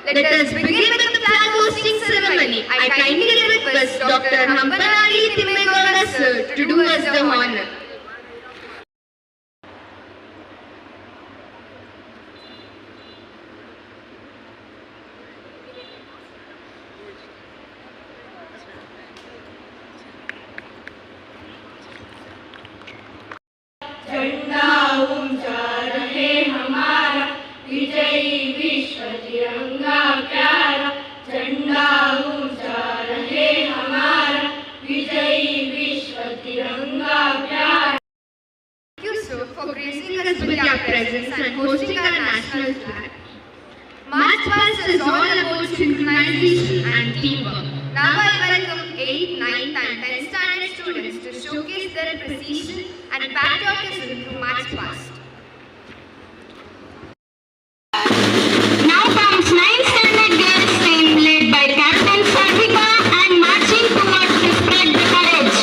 Let us begin with the flag hosting ceremony. I kindly request Dr. Hampanali Timmegoda sir to do us the honor. झंडा ऊंचा रहे हमारा, विजयी विश्व तिरंगा प्यारा। झंडा ऊंचा रहे हमारा, विजयी विश्व तिरंगा प्यारा। Thank you, sir, for gracing us with your presence and hosting our national flag. March Past is all about synchronization and teamwork. Now I welcome 8th, 9th and 10th standard students to showcase their precision and patriotism through March Past. Now comes 9th standard girls team led by Captain Sadhika and marching towards to spread the courage.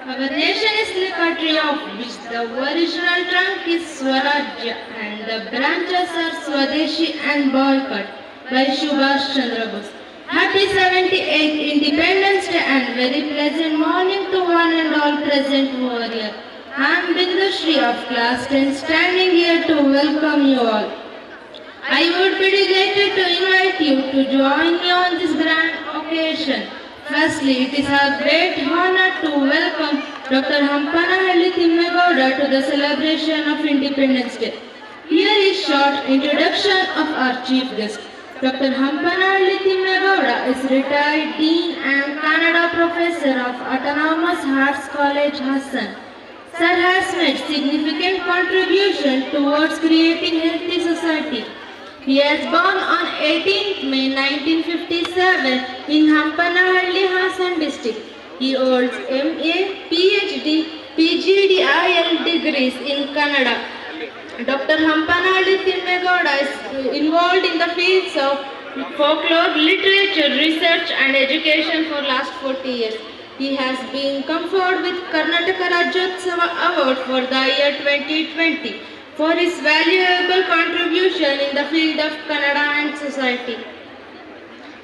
Our nation is the country of which the original trunk is Swarajya and the branches are Swadeshi and Boycott by Subhash Chandra Bose. Happy 78th Independence Day and very pleasant morning to one and all present warrior. I am Bindushri of class 10 standing here to welcome you all. I would be delighted to invite you to join me on this grand occasion. Firstly, it is our great honor to welcome Dr. Hampanahalli Timmegowda to the celebration of Independence Day. Here is short introduction of our chief guest. Dr. Hampanahalli Timmegowda is retired Dean and Kannada Professor of Autonomous Arts College, Hassan. Sir has made significant contribution towards creating healthy society. He was born on 18th May 1957 in Hampanahalli, Hassan district. He holds MA, PhD, PGDIL degrees in Kannada. Dr. Hampanahalli Timmegowda is involved in the fields of folklore, literature, research and education for last 40 years. He has been conferred with Karnataka Rajyotsava Award for the year 2020 for his valuable contribution in the field of Kannada and society.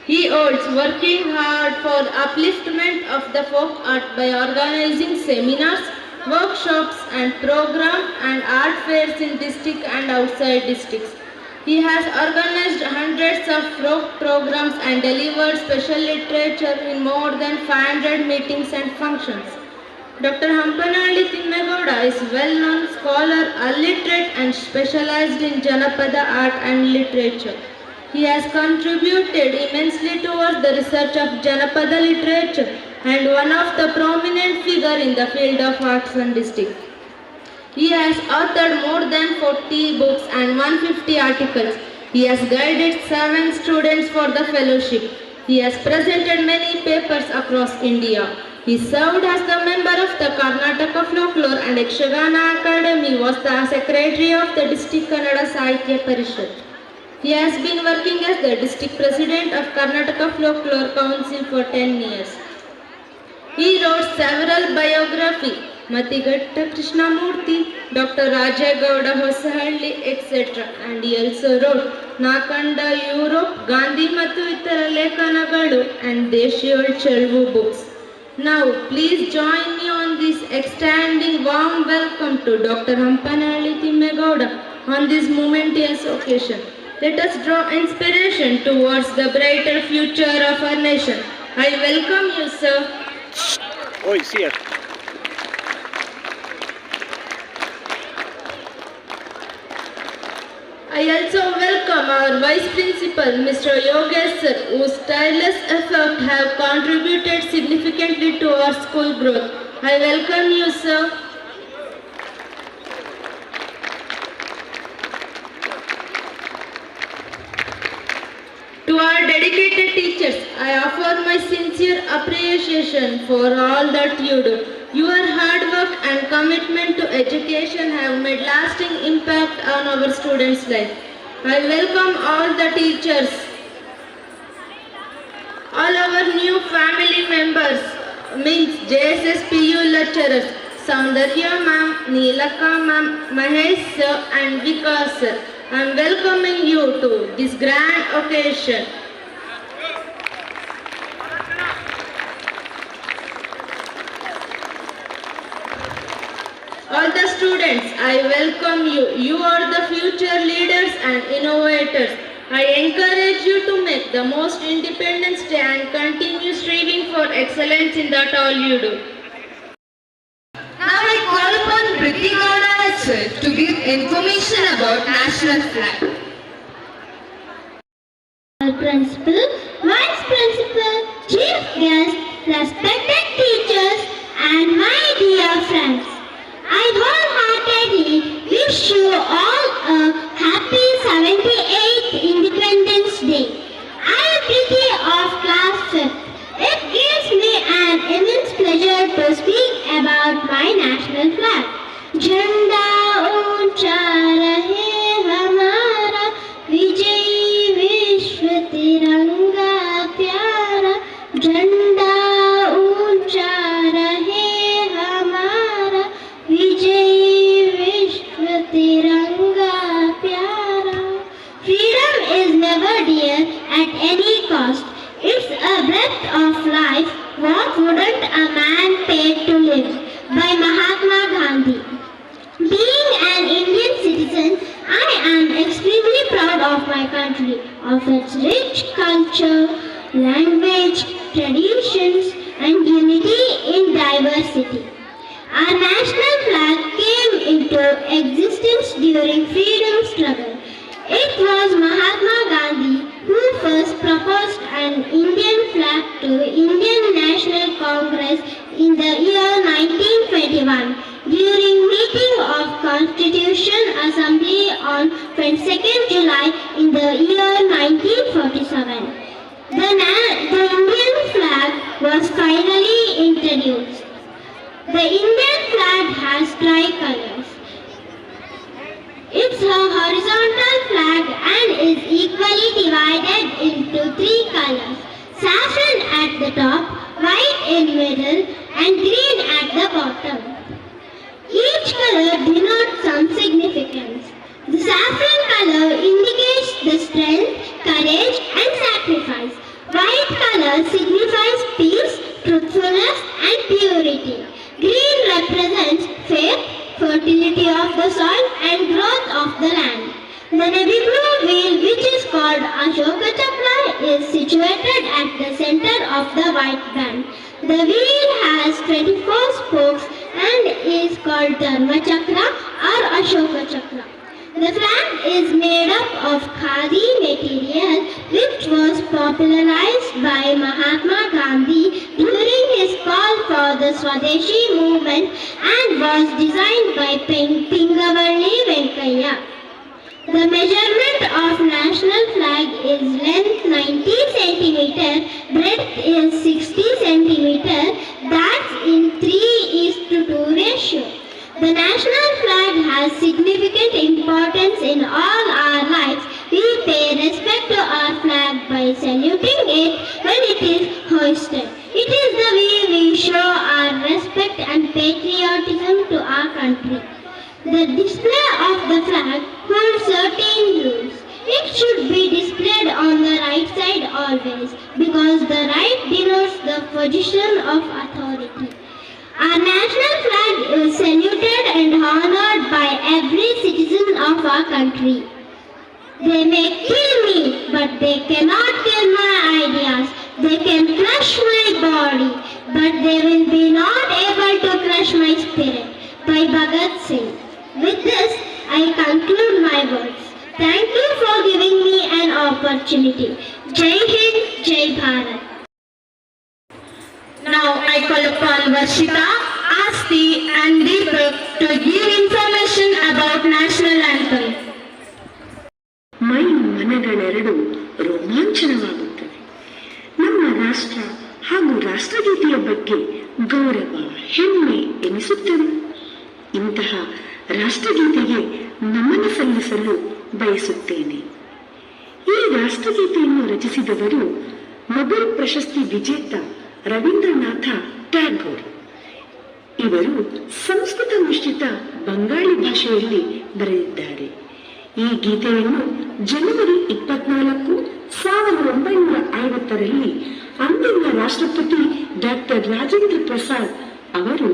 He holds working hard for the upliftment of the folk art by organizing seminars, workshops and programs and art fairs in district and outside districts. He has organized hundreds of folk programs and delivered special literature in more than 500 meetings and functions. Dr. Hampanahalli Timmegowda is a well-known scholar, a literate and specialized in Janapada art and literature. He has contributed immensely towards the research of Janapada literature and one of the prominent figures in the field of arts and district. He has authored more than 40 books and 150 articles. He has guided 7 students for the fellowship. He has presented many papers across India. He served as the member of the Karnataka Folklore and Yakshagana Academy, was the secretary of the District Kannada Sahitya Parishad. He has been working as the district president of Karnataka Folklore Council for 10 years. He wrote several biographies, Matigatta Krishnamurti, Dr. Rajagowda Hosahalli, etc. And he also wrote Nakanda Europe, Gandhi Matu Itara Lekhanagalu and Deshiyol Chelvu books. Now, please join me on this extending warm welcome to Dr. Hampanahalli Timmegowda on this momentous occasion. Let us draw inspiration towards the brighter future of our nation. I welcome you, sir. Oi, see it. I also welcome our Vice Principal, Mr. Yogesh sir, whose tireless efforts have contributed significantly to our school growth. I welcome you, sir. To our dedicated teachers, I offer my sincere appreciation for all that you do. Your hard work and commitment to education have made lasting impact on our students' life. I welcome all the teachers, all our new family members, means JSSPU lecturers, Soundarya ma'am, Neelaka ma'am, Mahesh sir and Vikas sir. I am welcoming you to this grand occasion. All the students, I welcome you. You are the future leaders and innovators. I encourage you to make the most Independence Day and continue striving for excellence in that all you do. Now I call upon Priti Gowda sir to give information about national flag. Principal, Vice Principal, Chief Guest, respected teachers, and my dear friends. I wholeheartedly wish you all a happy 78th Independence Day. I am Priti of class 5th. It gives me an immense pleasure to speak about my national flag. Jhanda uncha rahe hamara, Vijay Vishwa Tiranga Pyara. Jhanda uncha rahe hamara, Vijay Vishwa Tiranga Pyara. Freedom is never dear at any cost. It's a breath of life. What wouldn't a man pay to live? by Mahatma Gandhi. Being an Indian citizen, I am extremely proud of my country, of its rich culture, language, traditions, and unity in diversity. Our national flag came into existence during freedom struggle. It was Mahatma Gandhi who first proposed an Indian flag to Indian National Congress in the year 1921 during meeting of Constitution Assembly on 22nd July in the year 1947. The Indian flag was finally introduced. The Indian flag has tricolors. It's a horizontal flag and is equally divided into 3 colors: saffron at the top, white in middle, and green at the bottom. Each color denotes some significance. The saffron color indicates the strength, courage, and sacrifice. White color signifies peace, truthfulness, and purity. Green represents faith, fertility of the soil, and growth of the land. The navy blue wheel, which is called Ashoka Chakra, is situated at the center of the white band. The wheel has 24 spokes and is called Dharma Chakra or Ashoka Chakra. The flag is made up of khadi material, which was popularized by Mahatma Gandhi during his call for the Swadeshi movement and was designed by Pingavalli Venkayya. The measurement of national flag is length 90 cm, breadth is 60 cm, that's in 3:2 ratio. The national flag has significant importance in all our lives. We pay respect to our flag by saluting it when it is hoisted. It is the way we show our respect and patriotism to our country. The display of the flag holds certain rules. It should be displayed on the right side always, because the right denotes the position of authority. Our national flag is saluted and honored by every citizen of our country. They may kill me, but they cannot kill my ideas. They can crush my body, but they will be not able to crush my spirit. By Bhagat Singh. With this, I conclude my words. Thank you for giving me an opportunity. Jai Hind, Jai Bharat. Now I call upon Varshita, Asti and Deepak to give information about national anthem. ಮನಗಳೆರಡು ರೋಮಾಂಚನವಾಗುತ್ತವೆ. ನಮ್ಮ ರಾಷ್ಟ್ರ ಹಾಗೂ ರಾಷ್ಟ್ರಗೀತೆಯ ಬಗ್ಗೆ ಗೌರವ, ಹೆಮ್ಮೆ ಎನಿಸುತ್ತವೆ. ಇಂತಹ ರಾಷ್ಟ್ರಗೀತೆಗೆ ನಮನ ಸಲ್ಲಿಸಲು ಬಯಸುತ್ತೇನೆ. ಈ ರಾಷ್ಟ್ರಗೀತೆಯನ್ನು ರಚಿಸಿದವರು ನೊಬೆಲ್ ಪ್ರಶಸ್ತಿ ವಿಜೇತ ರವೀಂದ್ರನಾಥ ಟ್ಯಾಗೋರ್. ಇವರು ಸಂಸ್ಕೃತ ಮಿಶ್ರಿತ ಬಂಗಾಳಿ ಭಾಷೆಯಲ್ಲಿ ಬರೆದಿದ್ದಾರೆ. ಈ ಗೀತೆಯನ್ನು ಜನವರಿ 24, 1950ರಲ್ಲಿ ಅಂದಿನ ರಾಷ್ಟ್ರಪತಿ ಡಾಕ್ಟರ್ ರಾಜೇಂದ್ರ ಪ್ರಸಾದ್ ಅವರು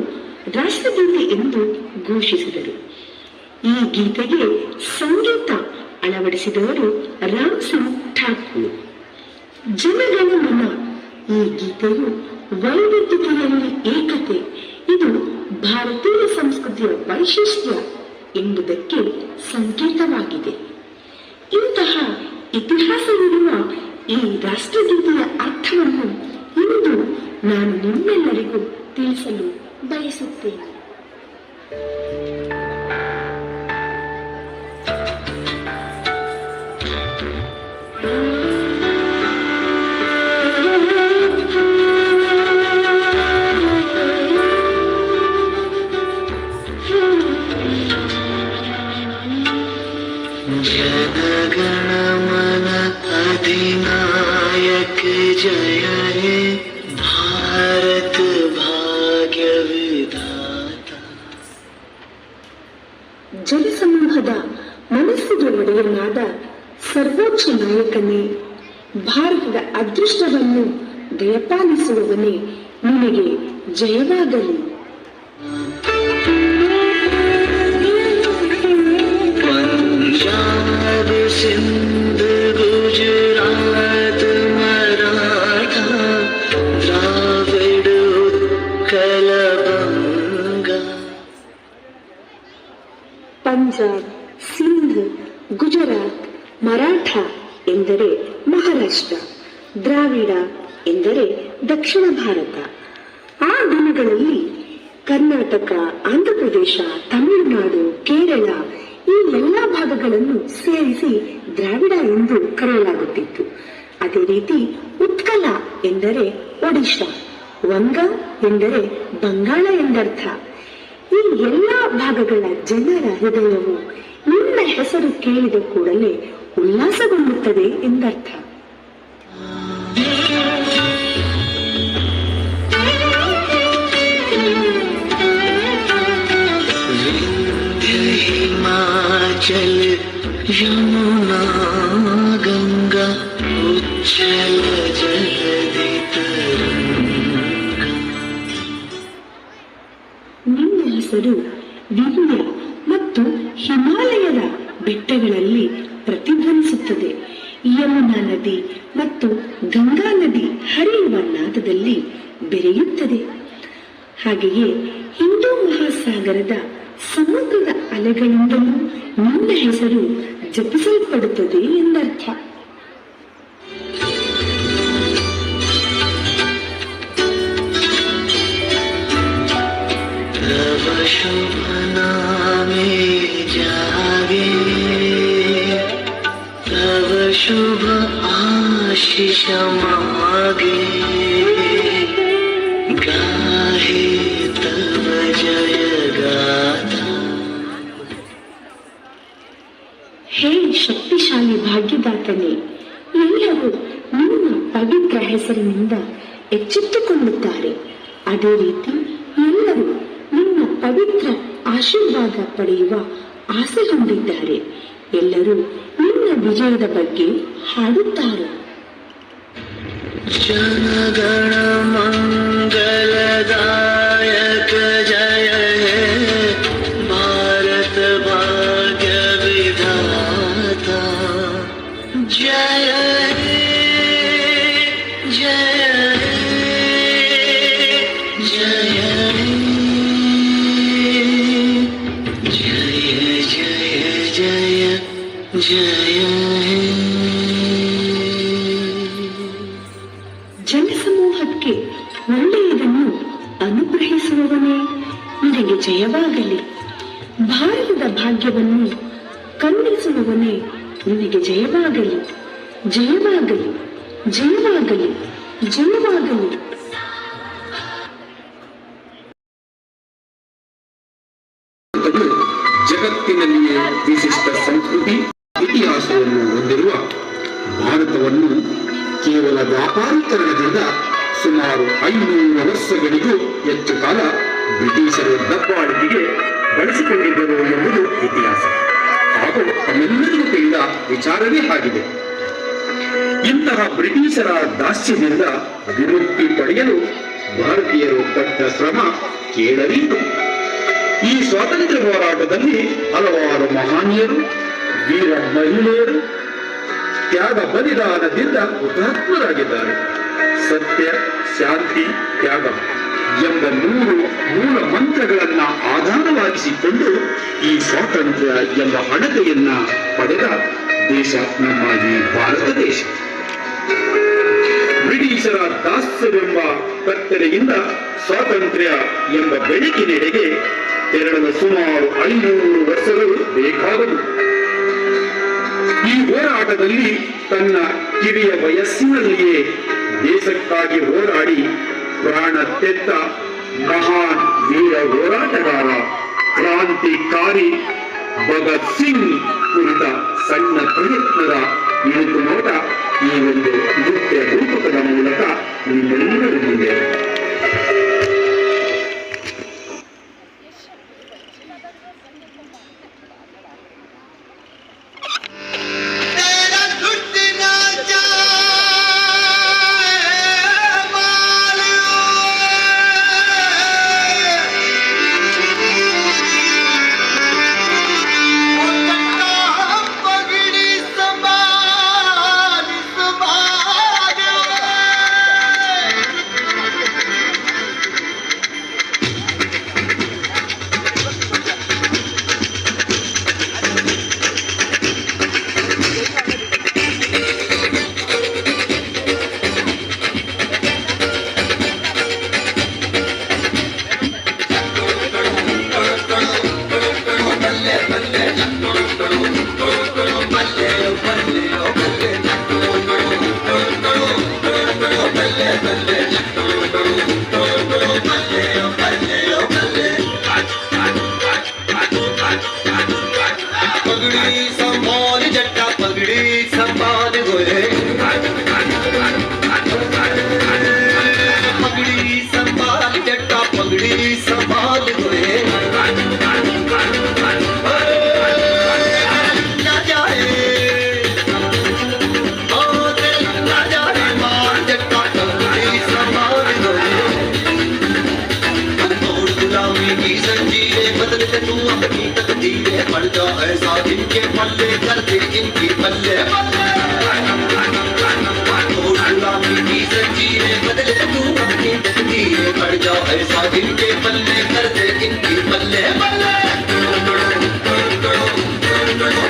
ರಾಷ್ಟ್ರಗೀತೆ ಎಂದು ಘೋಷಿಸಿದರು. ಈ ಗೀತೆಗೆ ಸಂಗೀತ ಅಳವಡಿಸಿದವರು ರಾಮ್ ಸಿಂಗ್ ಠಾಕೂರ್. ಜನಗಣಮನ ಈ ಗೀತೆಯು ವೈವಿಧ್ಯತೆಯಲ್ಲಿ ಏಕತೆ, ಇದು ಭಾರತೀಯ ಸಂಸ್ಕೃತಿಯ ವೈಶಿಷ್ಟ್ಯ ಎಂಬುದಕ್ಕೆ ಸಂಕೇತವಾಗಿದೆ. ಇಂತಹ ಇತಿಹಾಸವಿರುವ ಈ ರಾಷ್ಟ್ರಗೀತೆಯ ಅರ್ಥವನ್ನು ಇಂದು ನಾನು ನಿಮ್ಮೆಲ್ಲರಿಗೂ ತಿಳಿಸಲು ಬಯಸುತ್ತೇನೆ. जनगणमन अधिनायक जय हे भारत भाग्य विधाता. ಜನಸಮೂಹದ ಮನಸ್ಸಿಗೆ ಒಡೆಯನಾದ ಸರ್ವೋಚ್ಚ ನಾಯಕನೇ, ಭಾರತದ ಅದೃಷ್ಟವನ್ನು ದಯಪಾಲಿಸುವವನೇ, ನಿನಗೆ ಜಯವಾಗಲಿ. ಮರಾಠ ಎಂದರೆ ಮಹಾರಾಷ್ಟ್ರ, ದ್ರಾವಿಡ ಎಂದರೆ ದಕ್ಷಿಣ ಭಾರತ. ಆ ದಿನಗಳಲ್ಲಿ ಕರ್ನಾಟಕ, ಆಂಧ್ರಪ್ರದೇಶ, ತಮಿಳುನಾಡು, ಕೇರಳ ಈ ಎಲ್ಲ ಭಾಗಗಳನ್ನು ಸೇರಿಸಿ ದ್ರಾವಿಡ ಎಂದು ಕರೆಯಲಾಗುತ್ತಿತ್ತು. ಅದೇ ರೀತಿ ಉತ್ಕಲ ಎಂದರೆ ಒಡಿಶಾ, ವಂಗ ಎಂದರೆ ಬಂಗಾಳ ಎಂದರ್ಥ. ಈ ಎಲ್ಲ ಭಾಗಗಳ ಜನರ ಹೃದಯವು ನಿನ್ನ ಹೆಸರು ಕೇಳಿದ ಕೂಡಲೇ ಉಲ್ಲಾಸಗೊಳ್ಳುತ್ತದೆ ಎಂದರ್ಥ. हिमाचल यमुना गंगा उच्छल जलधि तरंगा. ನಿನ್ನ ಹೆಸರು ವಿಂಧ್ಯ ಮತ್ತು ಹಿಮಾಲಯದ ಬೆಟ್ಟಗಳಲ್ಲಿ ಪ್ರತಿಧ್ವನಿಸುತ್ತದೆ. ಯಮುನಾ ನದಿ ಮತ್ತು ಗಂಗಾ ನದಿ ಹರಿಯುವ ನಾದದಲ್ಲಿ ಬೆರೆಯುತ್ತದೆ. ಹಾಗೆಯೇ ಹಿಂದೂ ಮಹಾಸಾಗರದ ಸಮುದ್ರದ ಅಲೆಗಳಿಂದಲೂ ನಿನ್ನ ಹೆಸರು ಜಪಿಸಲ್ಪಡುತ್ತದೆ ಎಂದರ್ಥ. तव शुभ नामे जागे, तव शुभ आशीष मागे, गाहे तव जय गाथा. ಹೇ ಶಕ್ತಿಶಾಲಿ ಭಾಗ್ಯದಾತನೇ, ಎಲ್ಲರೂ ನಿನ್ನ ಪವಿತ್ರ ಹೆಸರಿನಿಂದ ಎಚ್ಚೆತ್ತುಕೊಳ್ಳುತ್ತಾರೆ. ಅದೇ ರೀತಿ ಎಲ್ಲರೂ ನಿನ್ನ ಪವಿತ್ರ ಆಶೀರ್ವಾದ ಪಡೆಯುವ ಆಸೆ ಹೊಂದಿದ್ದಾರೆ. ಎಲ್ಲರೂ ನಿನ್ನ ವಿಜಯದ ಬಗ್ಗೆ ಹಾಡುತ್ತಾರೆ. जनगण मंगलदायक जय हे भारत भाग्य विधाता. जय हे जय हे जय हे जय जय जय हे. ಜನಸಮೂಹಕ್ಕೆ ಒಳ್ಳೆಯದನ್ನು ಅನುಗ್ರಹಿಸುವವನೇ ನಿನಗೆ ಜಯವಾಗಲಿ. ಭಾರತದ ಭಾಗ್ಯವನ್ನು ಕರುಣಿಸುವವನೇ ನಿನಗೆ ಜಯವಾಗಲಿ, ಜಯವಾಗಲಿ, ಜಯವಾಗಲಿ, ಜಯವಾಗಲಿ. ಜಗತ್ತಿನಲ್ಲಿಯೇ ವಿಶಿಷ್ಟ ಸಂಸ್ಕೃತಿ ಇತಿಹಾಸವನ್ನು ಹೊಂದಿರುವ ಭಾರತವನ್ನು ಕೇವಲ ವ್ಯಾಪಾರೀಕರಣದಿಂದ ಸುಮಾರು 500 ವರ್ಷಗಳಿಗೂ ಹೆಚ್ಚು ಕಾಲ ಬ್ರಿಟಿಷರು ದಬ್ಬಾಳಿಕೆಗೆ ಬಳಸಿಕೊಂಡಿದ್ದರು ಎಂಬುದು ಇತಿಹಾಸ. ಹಾಗೂ ತಮ್ಮೆಲ್ಲರಿಗೂ ತಿಳಿದ ವಿಚಾರವೇ ಆಗಿದೆ. ಇಂತಹ ಬ್ರಿಟಿಷರ ದಾಸ್ಯದಿಂದ ವಿಮುಕ್ತಿ ಪಡೆಯಲು ಭಾರತೀಯರು ಪಟ್ಟ ಶ್ರಮ ಕೇಳಲಿದ್ದು. ಈ ಸ್ವಾತಂತ್ರ್ಯ ಹೋರಾಟದಲ್ಲಿ ಹಲವಾರು ಮಹಾನೀಯರು, ವೀರ ಮಹಿಳೆಯರು ತ್ಯಾಗ ಬಲಿದಾನದಿಂದ ಹುತಾತ್ಮರಾಗಿದ್ದಾರೆ. ಸತ್ಯ, ಶಾಂತಿ, ತ್ಯಾಗ ಎಂಬ 3 ಮೂಲ ಮಂತ್ರಗಳನ್ನ ಆಧಾರವಾಗಿಸಿಕೊಂಡು ಈ ಸ್ವಾತಂತ್ರ್ಯ ಎಂಬ ಹಣತೆಯನ್ನ ಪಡೆದ ದೇಶ ನಮ್ಮ ಈ ಭಾರತ ದೇಶ. ಬ್ರಿಟಿಷರ ದಾಸ್ಯವೆಂಬ ಕತ್ತಲೆಯಿಂದ ಸ್ವಾತಂತ್ರ್ಯ ಎಂಬ ಬೆಳಕಿನೆಡೆಗೆ ತೆರಳಲು ಸುಮಾರು 500 ವರ್ಷಗಳು ಬೇಕಾದವು. ಈ ಹೋರಾಟದಲ್ಲಿ ತನ್ನ ಕಿರಿಯ ವಯಸ್ಸಿನಲ್ಲಿಯೇ ದೇಶಕ್ಕಾಗಿ ಹೋರಾಡಿ ಪ್ರಾಣ ತೆತ್ತ ಮಹಾನ್ ವೀರ ಹೋರಾಟಗಾರ ಕ್ರಾಂತಿಕಾರಿ ಭಗತ್ ಸಿಂಗ್ ಕುರಿತ ಸಣ್ಣ ಪ್ರಯತ್ನದ ಇಳುಕು ನೋಟ ಈ ಒಂದು ನೃತ್ಯ ರೂಪಕದ ಮೂಲಕ ನಿಮ್ಮೆಲ್ಲರ ಮುಂದೆ. के पल्ले कर दे इनकी बल्ले गुलामी की जंजीरें बदले तू अपनी तकदीरें बढ़ जाओ ऐसा इनके पल्ले कर दे इनकी बल्ले बल्ले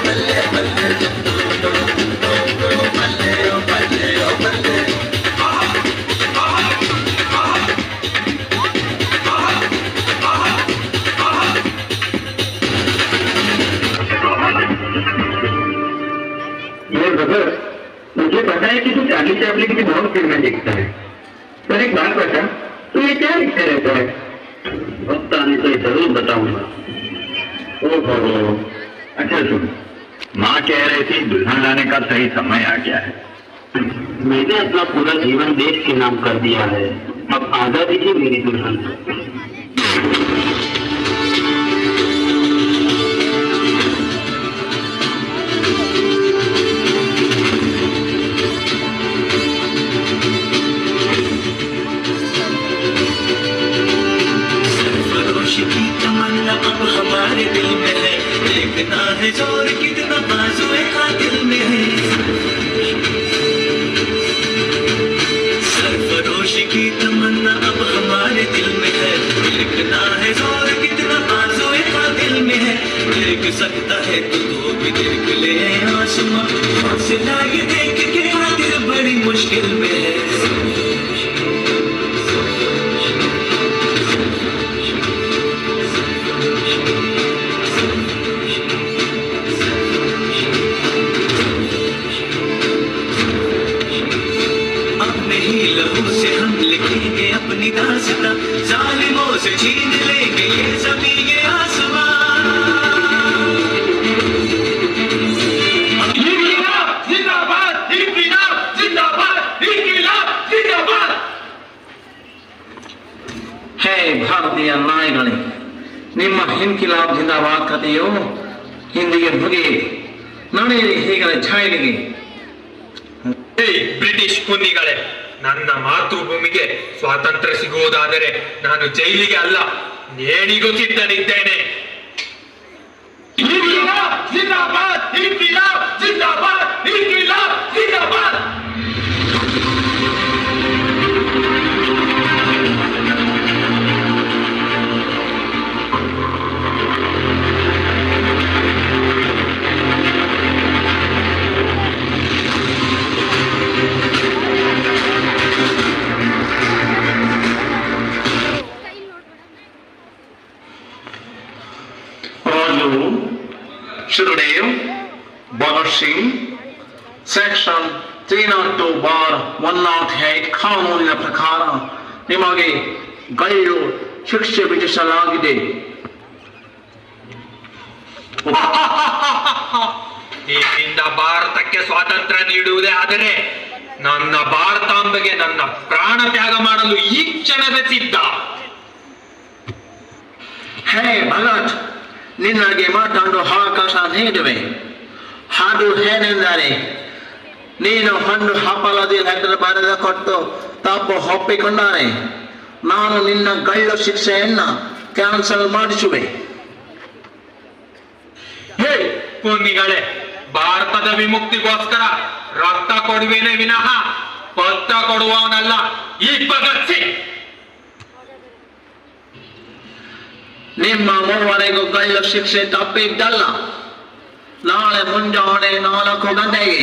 बल्ले बल्ले मुझे पता है कि तू चार्ली चैपलिन की बहुत फिल्में देखता है, पर एक बात बता, तू ये क्या लिखते रहता है? वक्त आने से जरूर बताऊंगा। ओहो, अच्छा सुन, माँ कह रही थी दुल्हन लाने का सही समय आ गया है। मैंने अपना पूरा जीवन देश के नाम कर दिया है, अब आजादी ही मेरी दुल्हन। की तमन्ना अब हमारे दिल में है, देखना है जोर कितना बाजुए का दिल में है। सरफरोशी की तमन्ना अब हमारे दिल में है, देखना है जोर कितना बाजुए का दिल में है। देख सकता है तो भी देख ले आसमां, हौसला ये देख के दिल बड़ी मुश्किल में है। अपनी दास्तां जालिमों से छीन लेंगे ये ज़मीन ये आसमान। इंक़िलाब जिंदाबाद, इंक़िलाब जिंदाबाद, इंक़िलाब जिंदाबाद। हे ಭಾರತೀಯ ನಾಯಿಗಳೇ, ನಿಮ್ಮ ಇಂಕಿಲಾಬ್ ಜಿಂದಾಬಾದ್ ಕಥೆಯು ಹಿಂದಿಗೆ ಮುಗಿಯಿತು. ನಡೆಯಿರಿ ಹೀಗೆ ಛಾಯೆಗೆ. ಬ್ರಿಟಿಷ್ ಕುನ್ನಿಗಳೇ, ನನ್ನ ಮಾತೃಭೂಮಿಗೆ ಸ್ವಾತಂತ್ರ್ಯ ಸಿಗುವುದಾದರೆ ನಾನು ಜೈಲಿಗೆ ಅಲ್ಲ, ನೇಣಿಗೂ ಸಿದ್ಧನಿದ್ದೇನೆ. इंक़िलाब जिंदाबाद, इंक़िलाब जिंदाबाद, इंक़िलाब जिंदाबाद। शुरुदेव, भगत सिंह, ಸೆಕ್ಷನ್ 302/108 ಕಾನೂನಿನ ಪ್ರಕಾರ ನಿಮಗೆ ಗಲ್ಲು ಶಿಕ್ಷೆ ವಿಧಿಸಲಾಗಿದೆ. ಇದರಿಂದ ಭಾರತಕ್ಕೆ ಸ್ವಾತಂತ್ರ್ಯ ನೀಡುವುದೇ ಆದರೆ ನನ್ನ ಭಾರತಾಂಬೆಗೆ ನನ್ನ ಪ್ರಾಣ ತ್ಯಾಗ ಮಾಡಲು ಈ ಕ್ಷಣವೇ ಸಿದ್ಧ. ಹೇ ಭಗತ್, ನಿನಗೆ ಮಾತಾಡೋ ಅವಕಾಶ ನೀಡುವೆ. ಅದು ಏನೆಂದರೆ, ನೀನು ಹಣ್ಣು ಹಪ್ಪಳದ ಲೆಟರ್ ಬರೆದ ಕೊಟ್ಟು ತಪ್ಪು ಒಪ್ಪಿಕೊಂಡಾರೆ ನಾನು ನಿನ್ನ ಗಲ್ಲು ಶಿಕ್ಷೆಯನ್ನ ಕ್ಯಾನ್ಸಲ್ ಮಾಡಿಸುವೆ. ಹೇ ಪುಣ್ಯಗಳೇ, ಭಾರತದ ವಿಮುಕ್ತಿಗೋಸ್ಕರ ರಕ್ತ ಕೊಡುವೇನೆ ವಿನಃ ಪತ್ರ ಕೊಡುವವನಲ್ಲ ಈ ಭಗತ್ ಸಿಂಗ್. ನಿಮ್ಮ ಮೂವರೆಗೂ ಗಲ್ಲು ಶಿಕ್ಷೆ ತಪ್ಪಿದ್ದಲ್ಲ. ನಾಳೆ ಮುಂಜಾನೆ 4 ಗಂಟೆಗೆ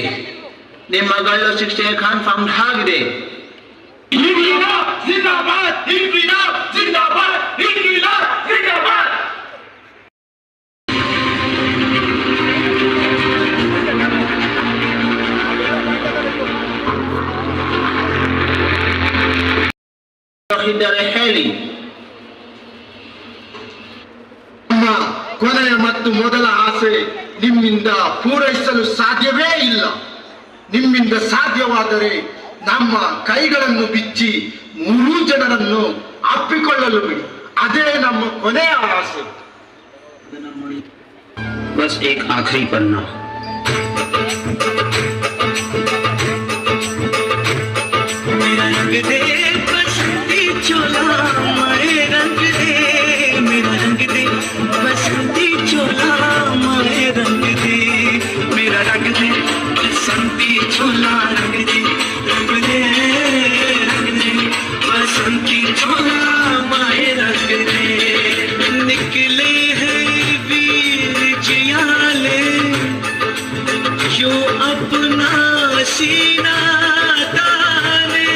ನಿಮ್ಮ ಗಲ್ಲು ಶಿಕ್ಷೆ ಕನ್ಫರ್ಮ್ ಆಗಿದೆ. इंक़िलाब जिंदाबाद, इंक़िलाब जिंदाबाद, इंक़िलाब जिंदाबाद। ಇದ್ದರೆ ಹೇಳಿ. ಕೊನೆಯ ಮತ್ತು ಮೊದಲ ಆಸೆ ನಿಮ್ಮಿಂದ ಪೂರೈಸಲು ಸಾಧ್ಯವೇ ಇಲ್ಲ. ನಿಮ್ಮಿಂದ ಸಾಧ್ಯವಾದರೆ ನಮ್ಮ ಕೈಗಳನ್ನು ಬಿಚ್ಚಿ 3 ಜನರನ್ನು ಅಪ್ಪಿಕೊಳ್ಳಲು ಬಿಡಿ. ಅದೇ ನಮ್ಮ ಕೊನೆಯ ಆಸೆ. बस एक आखिरी पन्ना. मेरा रंग दे बसंती चोला, मारे रंग दे, मेरा रंग दे बसंती चोला, मारे रंग दे। बसंती चोला रंग दे रंग दे रंग दे बसंती चोला माए रंग दे निकले हैं वीर जियाले क्यों अपना सीना ताने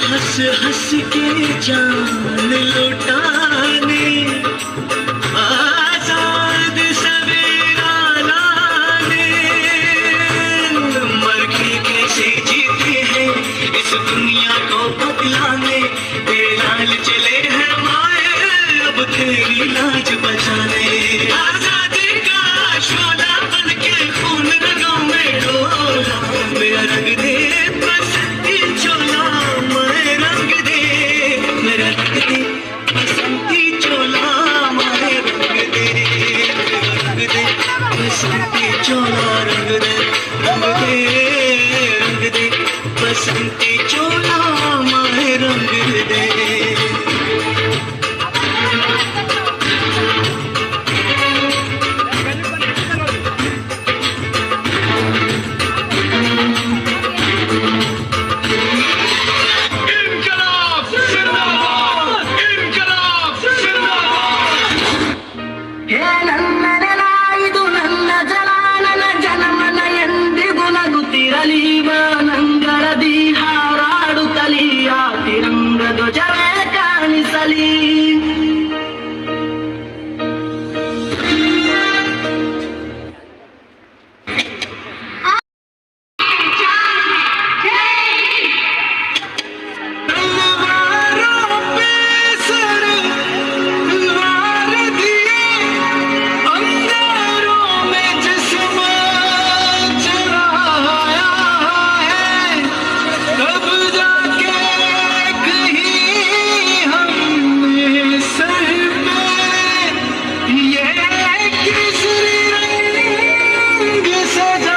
हंस हंस के जान लुटाने आजाद सवेरा लाने मर के कैसे जीते हैं इस दुनिया को बदलाने बेलाल चले हैं माए अब तेरी लाज बचाने आजादी का शोला बन के खून रगों में डोला मेरा रंग दे बसंती चोला मैं रंग दे मेरा रंग दे बसंती चोला मैं रंग दे रंग दे बसंती चोला रंग दे रंग दे रंग दे बसंती चोला मैं रंग दे ನಂಗಳದಿ ಹಾರಾಡುತ್ತಲಿ ಆ ತಿರಂಗ ಧ್ವಜವೇ ಕಾಣಿಸಲಿ सजा